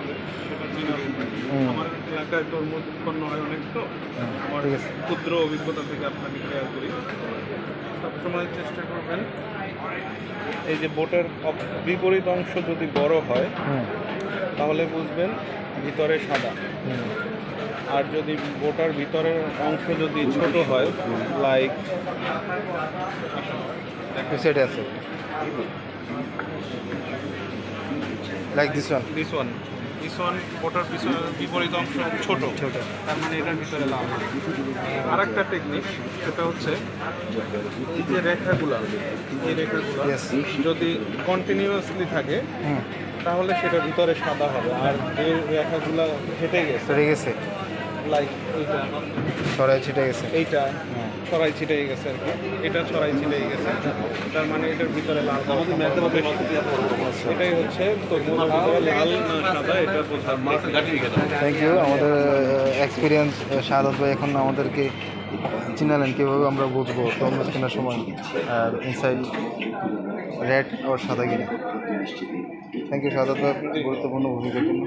হবে সেটা চেনার উপায়। আমার এলাকায় তরমুজ উৎপন্ন হয় অনেক, তো আমার ঠিক আছে। ক্ষুদ্র অভিজ্ঞতা থেকে আপনাকে শেয়ার করি। সবসময় চেষ্টা করবেন এই যে বোটের বিপরীত অংশ যদি বড় হয় তাহলে বুঝবেন ভিতরে সাদা, আর যদি বোটার ভিতরের অংশ যদি ছোট হয় লাইক সেটা আছে like this one this one বোটার বিপরীত অংশ ছোট, ছোট। তার মানে এটার ভিতরে লাল। আর একটা টেকনিক সেটা হচ্ছে এই যে রেখাগুলো, এই রেখাগুলো Yes. যদি কন্টিনিউয়াসলি থাকে তাহলে সেটা ভিতরে সাদা হবে, আর এই রেখাগুলো হেঁটে গেছে সরে গেছে, লাইক এইটা সরাই ছিটে গেছে। এইটা ছড়াই ছিটাই গেছে আর কি, এটা ছড়াই ছিটাই গেছে, তার মানে এটার ভিতরে লাল এটাই হচ্ছে তরমুজের ভিতরে লাল না সাদা এটা বোঝার। Thank you. আমাদের এক্সপিরিয়েন্স শাহাদাত ভাই এখন আমাদেরকে চিনালেন কীভাবে আমরা বুঝবো তরমুজ কেনার সময় আর ইনসাইড রেড আর সাদা কিনা। থ্যাংক ইউ শাহাদাত ভাই গুরুত্বপূর্ণ ভূমিকার জন্য।